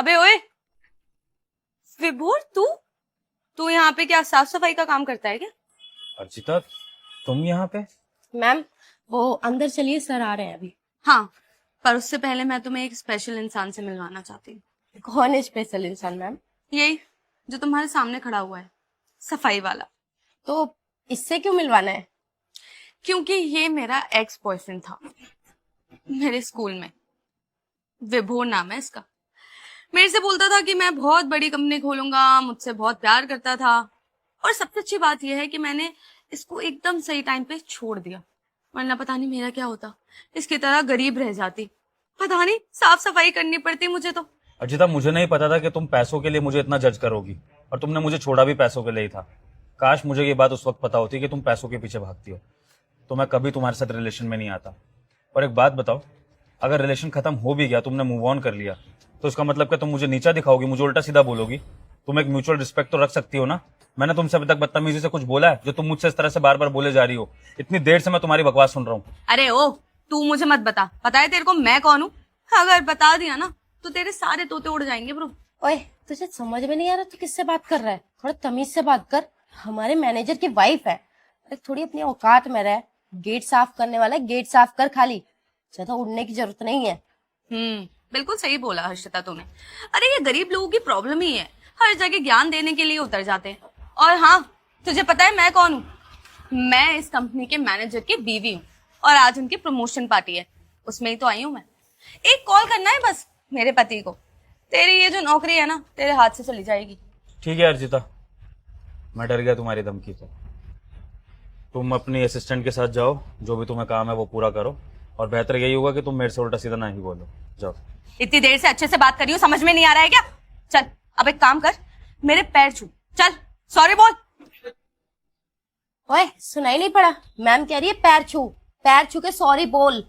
अबे ओए, विभोर तू तू यहाँ पे क्या साफ सफाई का काम करता है क्या? अर्चिता, तुम यहाँ पे? मैम, वो अंदर चलिए, सर आ रहे हैं अभी। हाँ, पर उससे पहले मैं तुम्हें एक स्पेशल इंसान से मिलवाना चाहती हूँ। कौन है स्पेशल इंसान मैम? यही जो तुम्हारे सामने खड़ा हुआ है, सफाई वाला। तो इससे क्यों मिलवाना है? क्योंकि ये मेरा एक्स बॉयफ्रेंड था मेरे स्कूल में। विभोर नाम है इसका। मेरे से बोलता था कि मैं बहुत बड़ी कंपनी खोलूंगा, मुझसे बहुत प्यार करता था। और सबसे अच्छी बात यह है कि मैंने इसको एकदम सही टाइम पे छोड़ दिया, वरना पता नहीं मेरा क्या होता। इसकी तरह गरीब रह जाती, पता नहीं साफ सफाई करनी पड़ती मुझे तो। अर्चिता, मुझे नहीं पता था कि तुम पैसों के लिए मुझे इतना जज करोगी, और तुमने मुझे छोड़ा भी पैसों के लिए ही था। काश मुझे ये बात उस वक्त पता होती कि तुम पैसों के पीछे भागती हो, तो मैं कभी तुम्हारे साथ रिलेशन में नहीं आता। और एक बात बताओ, अगर रिलेशन खत्म हो भी गया, तुमने मूव ऑन कर लिया, तो इसका मतलब क्या तुम मुझे नीचा दिखाओगी, मुझे उल्टा सीधा बोलोगी? तुम एक म्यूचुअल रिस्पेक्ट तो रख सकती हो ना। मैंने तुमसे अभी तक बदतमीजी से कुछ बोला है जो तुम मुझसे इस तरह से बार बार बोले जा रही हो? इतनी देर से मैं तुम्हारी बकवास सुन रहा हूँ। अरे ओ, तू मुझे मत बता, पता है तेरे को मैं कौन हूँ? अगर बता दिया ना तो तेरे सारे तोते उड़ जाएंगे ब्रो। ओए, तुझे समझ में नहीं आ रहा तू किससे बात कर रहा है? थोड़ा तमीज से बात कर, हमारे मैनेजर की वाइफ है। अरे थोड़ी अपनी औकात में रह। गेट साफ करने वाला है, गेट साफ कर खाली, ज्यादा उड़ने की जरूरत नहीं है। बिल्कुल सही बोला हर्षिता तूने। अरे ये गरीब लोगों की प्रॉब्लम ही है, हर जगह ज्ञान देने के लिए उतर जाते हैं। और हाँ, तुझे पता है मैं कौन हूँ? मैं इस कंपनी के मैनेजर की बीवी हूँ, और आज उनकी प्रमोशन पार्टी है, उसमें ही तो आई हूँ मैं। एक कॉल करना है बस मेरे पति को, तेरी ये जो नौकरी है ना तेरे हाथ से चली जाएगी। ठीक है अर्चिता, मैं डर गया तुम्हारी धमकी से। तुम अपनी असिस्टेंट के साथ जाओ, जो भी तुम्हें काम है वो पूरा करो, और बेहतर यही होगा कि तुम मेरे से उल्टा सीधा ना ही बोलो। जाओ। इतनी देर से अच्छे से बात कर रही हूँ, समझ में नहीं आ रहा है क्या? चल अब एक काम कर, मेरे पैर छू, चल सॉरी बोल। ओए, सुनाई नहीं पड़ा? मैम कह रही है पैर छू के सॉरी बोल,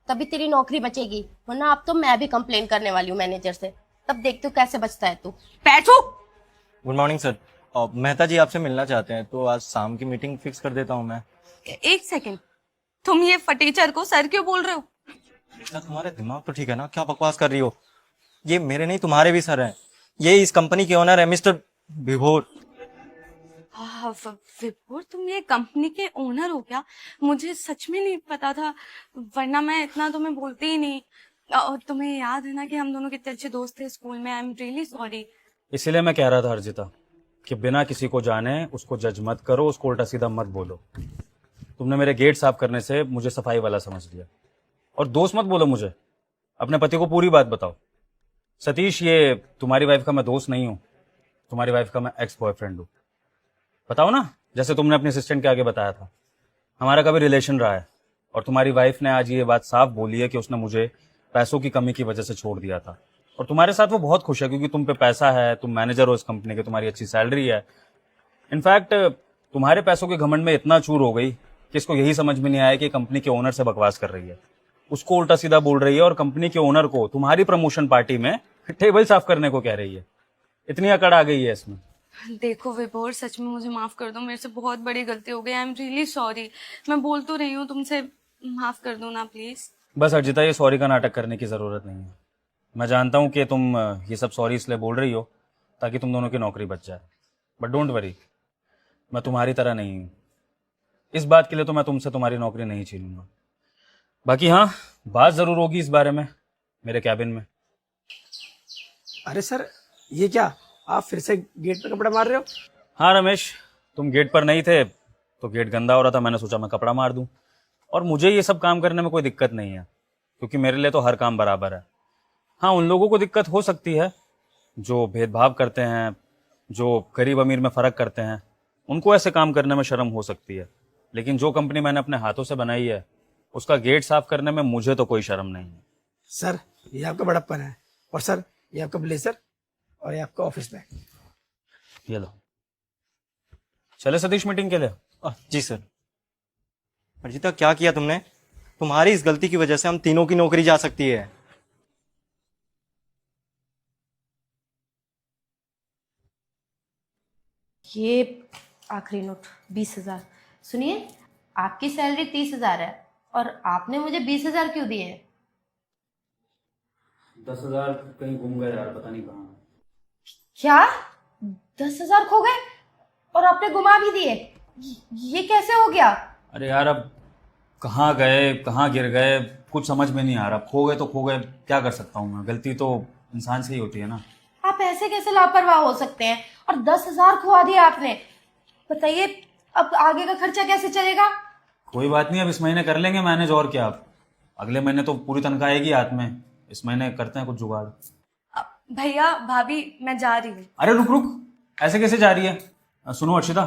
तभी तेरी नौकरी बचेगी, वरना अब तो मैं भी कंप्लेन करने वाली हूँ मैनेजर से। तब देख तू कैसे बचता है तू। पैर छू। Good morning sir. Mehta ji आपसे मिलना चाहते हैं, तो आज शाम की मीटिंग फिक्स कर देता हूँ मैं। एक सेकंड, तुम ये फटीचर को सर क्यों बोल रहे हो? बेटा, तुम्हारे दिमाग तो ठीक है ना? क्या बकवास कर रही हो? ये मेरे नहीं तुम्हारे भी सर हैं। ये इस कंपनी के ओनर है मिस्टर विभोर। विभोर, तुम ये कंपनी के ओनर हो क्या? मुझे सच में नहीं पता था, वरना मैं इतना तुम्हें बोलती ही नहीं। और तुम्हें याद है ना कि हम दोनों कितने अच्छे दोस्त थे स्कूल में। I am really sorry. इसीलिए मैं कह रहा था अर्जिता कि बिना किसी को जाने उसको जज मत करो, उसको उल्टा सीधा मत बोलो। तुमने मेरे गेट साफ करने से मुझे सफाई वाला समझ लिया, और दोस्त मत बोलो मुझे। अपने पति को पूरी बात बताओ। सतीश, ये तुम्हारी वाइफ का मैं दोस्त नहीं हूं, तुम्हारी वाइफ का मैं एक्स बॉयफ्रेंड हूं। बताओ ना, जैसे तुमने अपने असिस्टेंट के आगे बताया था। हमारा कभी रिलेशन रहा है, और तुम्हारी वाइफ ने आज ये बात साफ बोली है कि उसने मुझे पैसों की कमी की वजह से छोड़ दिया था। और तुम्हारे साथ वो बहुत खुश है क्योंकि तुम पे पैसा है, तुम मैनेजर हो इस कंपनी के, तुम्हारी अच्छी सैलरी है। इनफैक्ट तुम्हारे पैसों के घमंड में इतना चूर हो गई कि इसको यही समझ में नहीं आया कि कंपनी के ओनर से बकवास कर रही है, उसको उल्टा सीधा बोल रही है, और कंपनी के ओनर को तुम्हारी प्रमोशन पार्टी में टेबल साफ करने को कह रही है। इतनी अकड़ आ गई है इसमें। देखो विभोर, सच में मुझे माफ कर दो, मेरे से बहुत बड़ी गलती हो गई। I am really sorry. मैं बोल तो रही हूँ तुमसे, माफ कर दो ना प्लीज। बस अर्जिता, ये सॉरी का नाटक करने की जरूरत नहीं है। मैं जानता हूं कि तुम ये सब सॉरी इसलिए बोल रही हो ताकि तुम दोनों की नौकरी बच जाए, बट डोंट वरी, मैं तुम्हारी तरह नहीं हूं। इस बात के लिए तो मैं तुमसे तुम्हारी नौकरी नहीं छीनूंगा। बाकी हाँ, बात जरूर होगी इस बारे में मेरे कैबिन में। अरे सर, ये क्या आप फिर से गेट पे कपड़ा मार रहे हो? हाँ रमेश, तुम गेट पर नहीं थे तो गेट गंदा हो रहा था, मैंने सोचा मैं कपड़ा मार दूं। और मुझे ये सब काम करने में कोई दिक्कत नहीं है, क्योंकि मेरे लिए तो हर काम बराबर है। हाँ, उन लोगों को दिक्कत हो सकती है जो भेदभाव करते हैं, जो गरीब अमीर में फर्क करते हैं, उनको ऐसे काम करने में शर्म हो सकती है। लेकिन जो कंपनी मैंने अपने हाथों से बनाई है, उसका गेट साफ करने में मुझे तो कोई शर्म नहीं है। सर, ये आपका बड़प्पन है। और सर, ये आपका ब्लेजर, और ये आपका ऑफिस बैग। ये लो। चले सतीश मीटिंग के लिए? जी सर। अर्जिता, क्या किया तुमने? तुम्हारी इस गलती की वजह से हम तीनों की नौकरी जा सकती है। ये आखिरी नोट 20,000। सुनिए, आपकी सैलरी 30,000 है और आपने मुझे 20,000 क्यों दिए? 10,000 कहीं गुम गए यार, पता नहीं कहाँ। क्या? 10,000 खो गए और आपने गुमा भी दिए? ये कैसे हो गया? अरे यार, अब कहाँ गए, कहाँ गिर गए, कुछ समझ में नहीं आ रहा। खो गए तो खो गए, क्या कर सकता हूँ मैं, गलती तो इंसान से ही होती है ना। आप ऐसे कैसे लापरवाह हो सकते हैं? और 10,000 खुआ दिया आपने। बताइए, अब आगे का खर्चा कैसे चलेगा? कोई बात नहीं, अब इस महीने कर लेंगे मैनेज, और क्या। अब अगले महीने तो पूरी तनख्वाह आएगी हाथ में, इस महीने करते हैं कुछ जुगाड़। भैया भाभी मैं जा रही हूँ। अरे रुक रुक, ऐसे कैसे जा रही है? सुनो अर्शिता,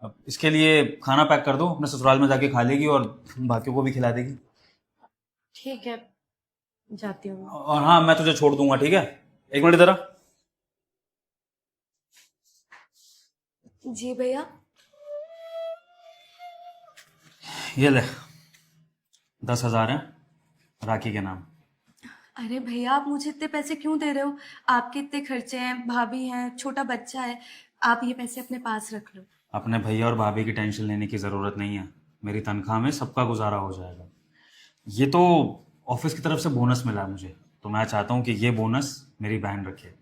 अब इसके लिए खाना पैक कर दो, अपने ससुराल में जाके खा लेगी और बाकियों को भी खिला देगी। ठीक है, जाती हूँ। और हाँ, मैं तुझे छोड़ दूंगा, ठीक है? 1 मिनट इधर आ। जी भैया। ये ले, 10,000 है राखी के नाम। अरे भैया आप मुझे इतने पैसे क्यों दे रहे हो? आपके इतने खर्चे हैं, भाभी हैं, छोटा बच्चा है, आप ये पैसे अपने पास रख लो। अपने भैया और भाभी की टेंशन लेने की ज़रूरत नहीं है, मेरी तनख्वाह में सबका गुजारा हो जाएगा। ये तो ऑफिस की तरफ से बोनस मिला है मुझे, तो मैं चाहता हूँ कि ये बोनस मेरी बहन रखे,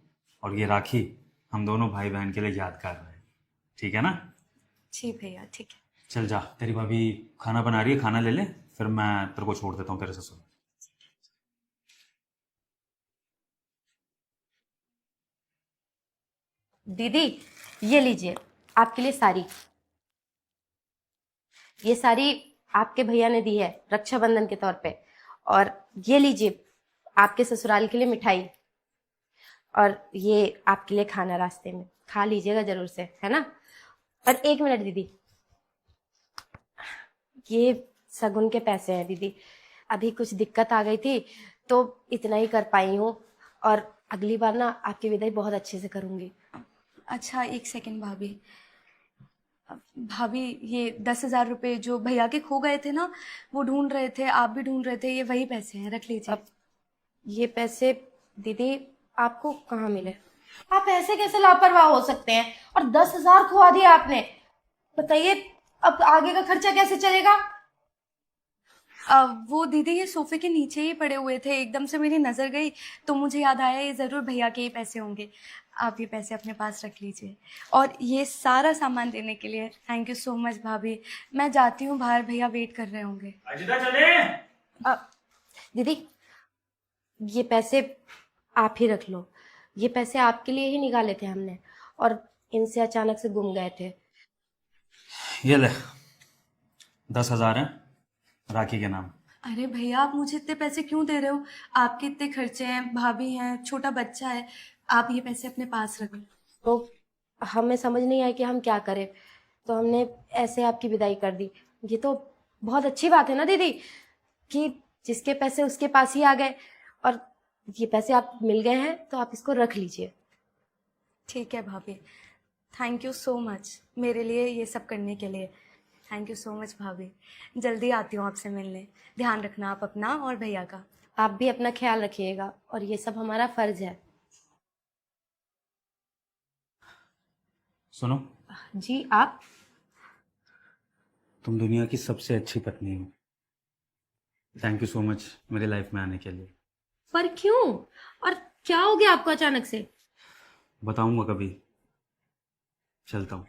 और ये राखी हम दोनों भाई बहन के लिए यादगार रहे, ठीक है ना? जी भैया ठीक है। चल जा, तेरी भाभी खाना बना रही है, खाना ले ले, फिर मैं तेरे को छोड़ देता हूँ तेरे ससुर। दीदी, ये लीजिए आपके लिए साड़ी। ये साड़ी आपके भैया ने दी है रक्षाबंधन के तौर पे। और ये लीजिए आपके ससुराल के लिए मिठाई। और ये आपके लिए खाना, रास्ते में खा लीजिएगा जरूर से, है ना? और 1 मिनट दीदी, ये शगुन के पैसे हैं दीदी। अभी कुछ दिक्कत आ गई थी तो इतना ही कर पाई हूँ, और अगली बार ना आपकी विदाई बहुत अच्छे से करूंगी। अच्छा 1 सेकंड भाभी। भाभी ये 10,000 रुपये जो भैया के खो गए थे ना, वो ढूंढ रहे थे, आप भी ढूंढ रहे थे, ये वही पैसे हैं, रख लीजिए। अब ये पैसे दीदी आपको कहाँ मिले? आप ऐसे कैसे लापरवाह हो सकते हैं? और 10,000 खुआ दिया आपने। बताइए, अब आगे का खर्चा कैसे चलेगा? वो दीदी ये सोफे के नीचे ही पड़े हुए थे, एकदम से मेरी नज़र गई तो मुझे याद आया ये ज़रूर भैया के ही पैसे होंगे। आप ये पैसे अपने पास रख लीजिए। और ये सारा सामान देने के लिए थैंक यू सो मच भाभी। मैं जाती हूँ बाहर, भैया वेट कर रहे होंगे। अजिता चले। दीदी, ये पैसे आप ही रख लो। ये पैसे आपके लिए ही निकाले थे हमने, और इनसे अचानक से गुम गए थे। ये ले, 10,000 है राखी के नाम। अरे भैया आप मुझे इतने पैसे क्यों दे रहे हो? आपके इतने खर्चे हैं, भाभी हैं, छोटा बच्चा है, आप ये पैसे अपने पास रख लो। तो हमें समझ नहीं आया कि हम क्या करें, तो हमने ऐसे आपकी विदाई कर दी। ये तो बहुत अच्छी बात है ना दीदी, कि जिसके पैसे उसके पास ही आ गए। और ये पैसे आप मिल गए हैं तो आप इसको रख लीजिए। ठीक है भाभी, थैंक यू सो मच मेरे लिए ये सब करने के लिए। थैंक यू सो मच भाभी। जल्दी आती हूँ आपसे मिलने। ध्यान रखना आप अपना और भैया का। आप भी अपना ख्याल रखिएगा, और ये सब हमारा फर्ज है। सुनो, जी, आप? तुम दुनिया की सबसे अच्छी पत्नी हो। थैंक यू सो मच मेरी लाइफ में आने के लिए। पर क्यों? और क्या हो गया आपको अचानक से? बताऊंगा कभी। चलता हूँ।